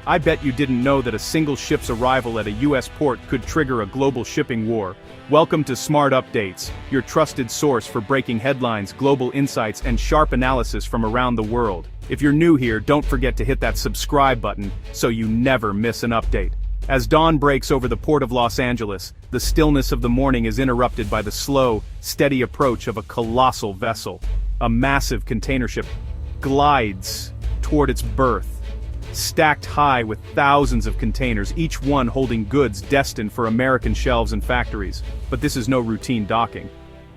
I bet you didn't know that a single ship's arrival at a U.S. port could trigger a global shipping war. Welcome to Smart Updates, your trusted source for breaking headlines, global insights, and sharp analysis from around the world. If you're new here, don't forget to hit that subscribe button so you never miss an update. As dawn breaks over the port of Los Angeles, the stillness of the morning is interrupted by the slow, steady approach of a colossal vessel. A massive container ship glides toward its berth, stacked high with thousands of containers, each one holding goods destined for American shelves and factories. But this is no routine docking.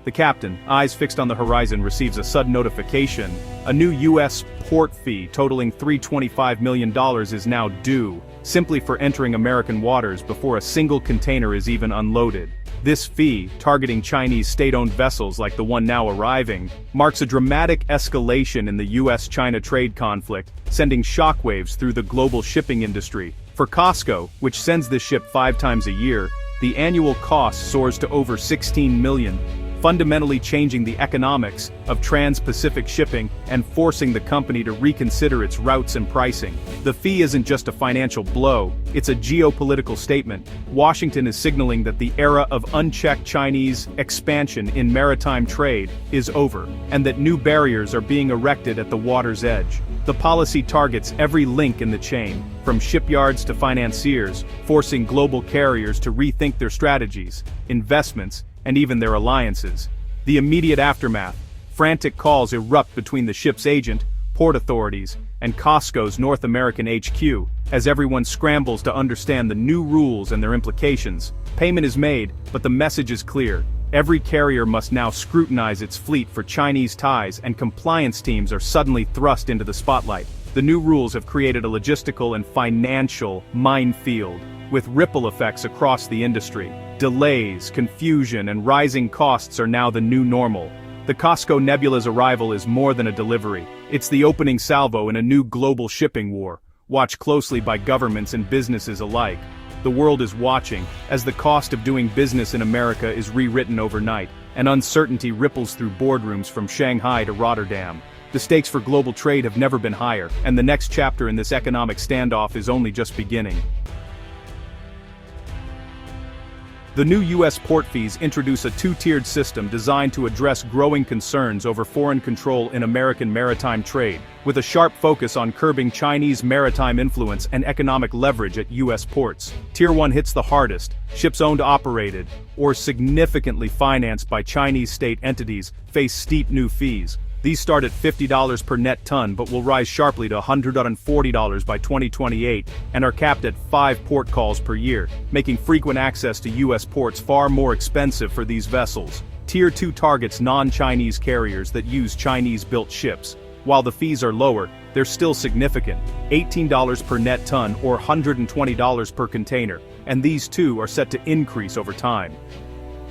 The captain, eyes fixed on the horizon, receives a sudden notification. A new U.S. port fee totaling $325 million is now due, simply for entering American waters before a single container is even unloaded. This fee, targeting Chinese state-owned vessels like the one now arriving, marks a dramatic escalation in the U.S. China trade conflict, sending shockwaves through the global shipping industry. For COSCO, which sends this ship 5 times a year, the annual cost soars to over $16 million, fundamentally changing the economics of trans-Pacific shipping and forcing the company to reconsider its routes and pricing. The fee isn't just a financial blow, it's a geopolitical statement. Washington is signaling that the era of unchecked Chinese expansion in maritime trade is over, and that new barriers are being erected at the water's edge. The policy targets every link in the chain, from shipyards to financiers, forcing global carriers to rethink their strategies, investments, and even their alliances. The immediate aftermath: frantic calls erupt between the ship's agent, port authorities, and COSCO's North American HQ, as everyone scrambles to understand the new rules and their implications. Payment is made, but the message is clear. Every carrier must now scrutinize its fleet for Chinese ties, and compliance teams are suddenly thrust into the spotlight. The new rules have created a logistical and financial minefield, with ripple effects across the industry. Delays, confusion, and rising costs are now the new normal. The COSCO Nebula's arrival is more than a delivery. It's the opening salvo in a new global shipping war, watched closely by governments and businesses alike. The world is watching, as the cost of doing business in America is rewritten overnight, and uncertainty ripples through boardrooms from Shanghai to Rotterdam. The stakes for global trade have never been higher, and the next chapter in this economic standoff is only just beginning. The new U.S. port fees introduce a two-tiered system designed to address growing concerns over foreign control in American maritime trade, with a sharp focus on curbing Chinese maritime influence and economic leverage at U.S. ports. Tier 1 hits the hardest. Ships owned, operated, or significantly financed by Chinese state entities face steep new fees. These start at $50 per net ton but will rise sharply to $140 by 2028 and are capped at 5 port calls per year, making frequent access to U.S. ports far more expensive for these vessels. Tier 2 targets non-Chinese carriers that use Chinese-built ships. While the fees are lower, they're still significant: $18 per net ton or $120 per container, and these too are set to increase over time.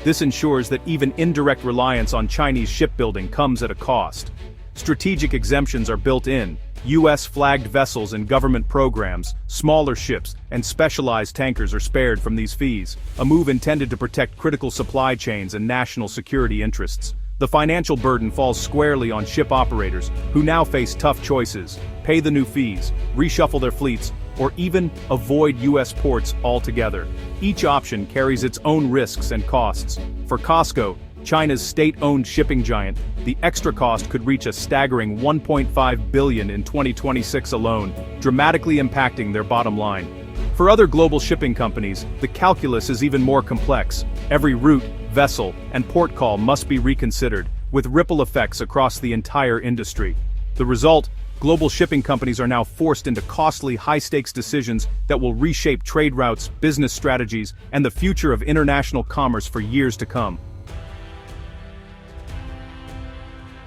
This ensures that even indirect reliance on Chinese shipbuilding comes at a cost. Strategic exemptions are built in. U.S.-flagged vessels and government programs, smaller ships, and specialized tankers are spared from these fees, a move intended to protect critical supply chains and national security interests. The financial burden falls squarely on ship operators, who now face tough choices: pay the new fees, reshuffle their fleets, or even avoid U.S. ports altogether. Each option carries its own risks and costs. For COSCO, China's state-owned shipping giant, the extra cost could reach a staggering $1.5 billion in 2026 alone, dramatically impacting their bottom line. For other global shipping companies, the calculus is even more complex. Every route, vessel, and port call must be reconsidered, with ripple effects across the entire industry. The result: global shipping companies are now forced into costly, high-stakes decisions that will reshape trade routes, business strategies, and the future of international commerce for years to come.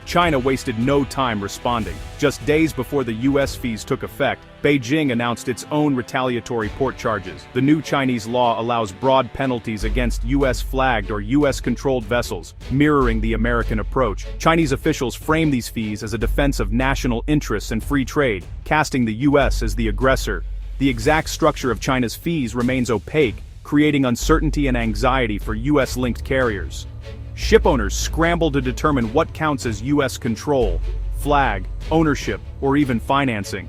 China wasted no time responding. Just days before the U.S. fees took effect, Beijing announced its own retaliatory port charges. The new Chinese law allows broad penalties against U.S.-flagged or U.S.-controlled vessels, mirroring the American approach. Chinese officials frame these fees as a defense of national interests and free trade, casting the U.S. as the aggressor. The exact structure of China's fees remains opaque, creating uncertainty and anxiety for U.S.-linked carriers. Shipowners scramble to determine what counts as U.S. control, flag, ownership, or even financing.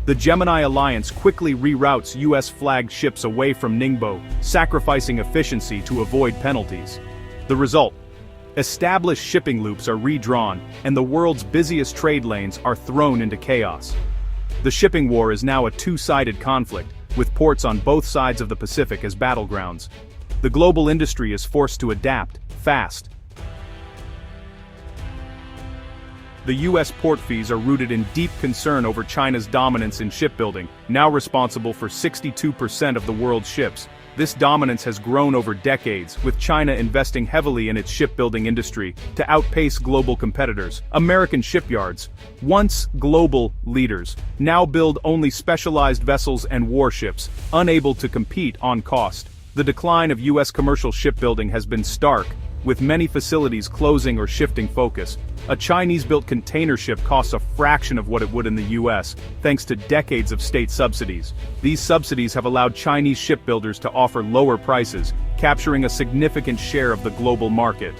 The Gemini Alliance quickly reroutes US-flagged ships away from Ningbo, sacrificing efficiency to avoid penalties. The result? Established shipping loops are redrawn, and the world's busiest trade lanes are thrown into chaos. The shipping war is now a two-sided conflict, with ports on both sides of the Pacific as battlegrounds. The global industry is forced to adapt, fast. The U.S. port fees are rooted in deep concern over China's dominance in shipbuilding, now responsible for 62% of the world's ships. This dominance has grown over decades, with China investing heavily in its shipbuilding industry to outpace global competitors. American shipyards, once global leaders, now build only specialized vessels and warships, unable to compete on cost. The decline of U.S. commercial shipbuilding has been stark, with many facilities closing or shifting focus. A Chinese-built container ship costs a fraction of what it would in the U.S., thanks to decades of state subsidies. These subsidies have allowed Chinese shipbuilders to offer lower prices, capturing a significant share of the global market.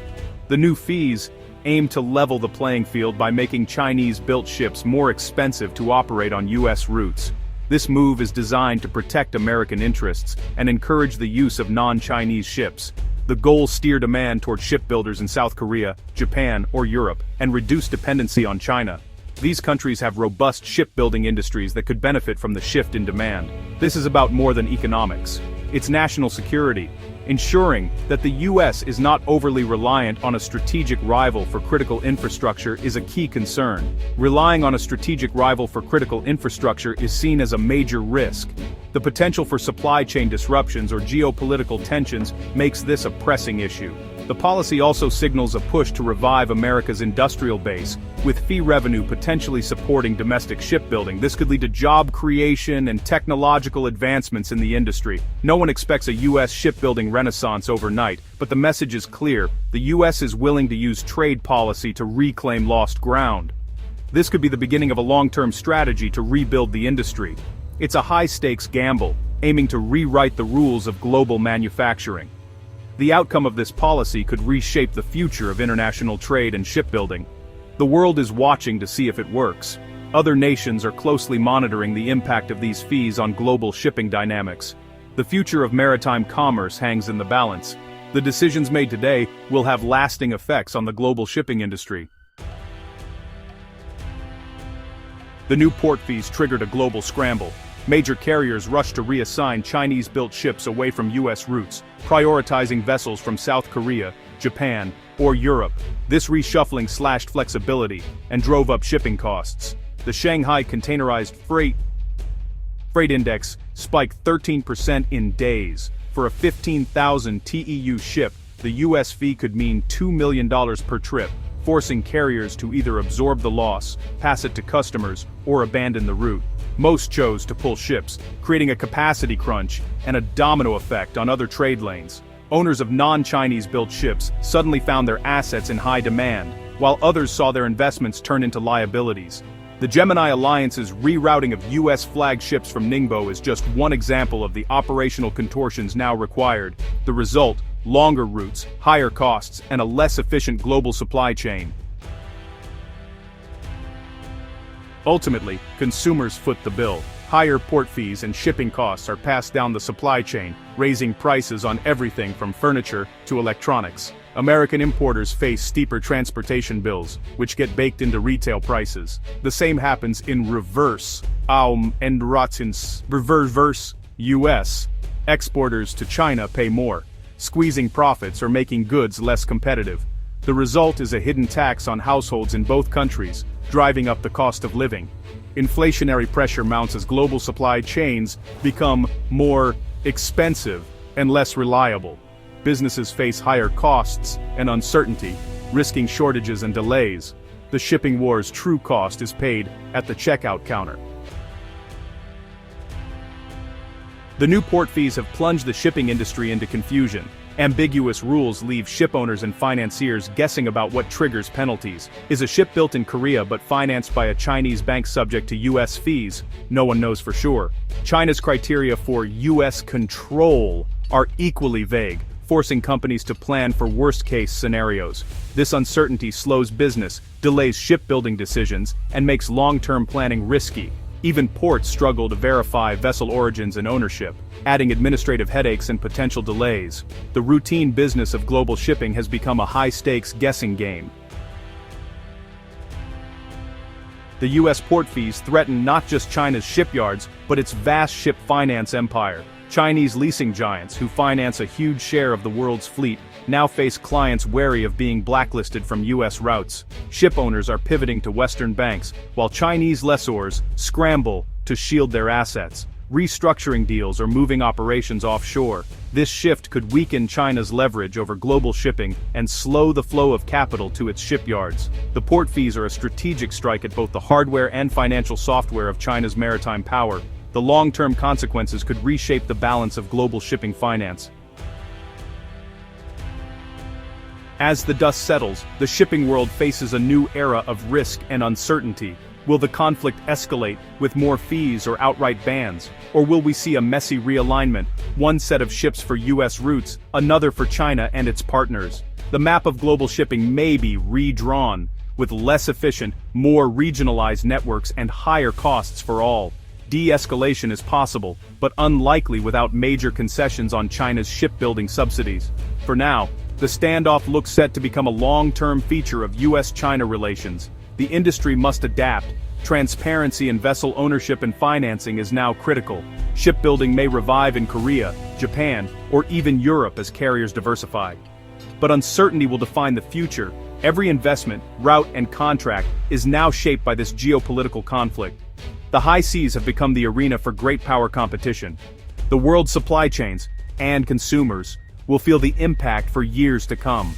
The new fees aim to level the playing field by making Chinese-built ships more expensive to operate on U.S. routes. This move is designed to protect American interests and encourage the use of non-Chinese ships. The goals steer demand toward shipbuilders in South Korea, Japan, or Europe, and reduce dependency on China. These countries have robust shipbuilding industries that could benefit from the shift in demand. This is about more than economics. It's national security. Ensuring that the U.S. is not overly reliant on a strategic rival for critical infrastructure is a key concern. Relying on a strategic rival for critical infrastructure is seen as a major risk. The potential for supply chain disruptions or geopolitical tensions makes this a pressing issue. The policy also signals a push to revive America's industrial base, with fee revenue potentially supporting domestic shipbuilding. This could lead to job creation and technological advancements in the industry. No one expects a U.S. shipbuilding renaissance overnight, but the message is clear: the U.S. is willing to use trade policy to reclaim lost ground. This could be the beginning of a long-term strategy to rebuild the industry. It's a high-stakes gamble, aiming to rewrite the rules of global manufacturing. The outcome of this policy could reshape the future of international trade and shipbuilding. The world is watching to see if it works. Other nations are closely monitoring the impact of these fees on global shipping dynamics. The future of maritime commerce hangs in the balance. The decisions made today will have lasting effects on the global shipping industry. The new port fees triggered a global scramble. Major carriers rushed to reassign Chinese-built ships away from U.S. routes, prioritizing vessels from South Korea, Japan, or Europe. This reshuffling slashed flexibility and drove up shipping costs. The Shanghai Containerized Freight Index spiked 13% in days. For a 15,000 TEU ship, the U.S. fee could mean $2 million per trip, forcing carriers to either absorb the loss, pass it to customers, or abandon the route. Most chose to pull ships, creating a capacity crunch and a domino effect on other trade lanes. Owners of non-Chinese-built ships suddenly found their assets in high demand, while others saw their investments turn into liabilities. The Gemini Alliance's rerouting of U.S.-flagged ships from Ningbo is just one example of the operational contortions now required. The result: longer routes, higher costs, and a less efficient global supply chain. Ultimately, consumers foot the bill. Higher port fees and shipping costs are passed down the supply chain, raising prices on everything from furniture to electronics. American importers face steeper transportation bills, which get baked into retail prices. The same happens in reverse. Reverse U.S. exporters to China pay more, squeezing profits or making goods less competitive. The result is a hidden tax on households in both countries, driving up the cost of living. Inflationary pressure mounts as global supply chains become more expensive and less reliable. Businesses face higher costs and uncertainty, risking shortages and delays. The shipping war's true cost is paid at the checkout counter. The new port fees have plunged the shipping industry into confusion. Ambiguous rules leave shipowners and financiers guessing about what triggers penalties. Is a ship built in Korea but financed by a Chinese bank subject to U.S. fees? No one knows for sure. China's criteria for U.S. control are equally vague, forcing companies to plan for worst-case scenarios. This uncertainty slows business, delays shipbuilding decisions, and makes long-term planning risky. Even ports struggle to verify vessel origins and ownership, adding administrative headaches and potential delays. The routine business of global shipping has become a high-stakes guessing game. The U.S. port fees threaten not just China's shipyards, but its vast ship finance empire. Chinese leasing giants, who finance a huge share of the world's fleet, now face clients wary of being blacklisted from U.S. routes. Ship owners are pivoting to Western banks, while Chinese lessors scramble to shield their assets, restructuring deals or moving operations offshore. This shift could weaken China's leverage over global shipping and slow the flow of capital to its shipyards. The port fees are a strategic strike at both the hardware and financial software of China's maritime power. The long-term consequences could reshape the balance of global shipping finance. As the dust settles, the shipping world faces a new era of risk and uncertainty. Will the conflict escalate with more fees or outright bans? Or will we see a messy realignment, one set of ships for U.S. routes, another for China and its partners? The map of global shipping may be redrawn, with less efficient, more regionalized networks and higher costs for all. De-escalation is possible, but unlikely without major concessions on China's shipbuilding subsidies. For now, the standoff looks set to become a long-term feature of U.S.-China relations. The industry must adapt. Transparency in vessel ownership and financing is now critical. Shipbuilding may revive in Korea, Japan, or even Europe as carriers diversify. But uncertainty will define the future. Every investment, route, and contract is now shaped by this geopolitical conflict. The high seas have become the arena for great power competition. The world's supply chains, and consumers, will feel the impact for years to come.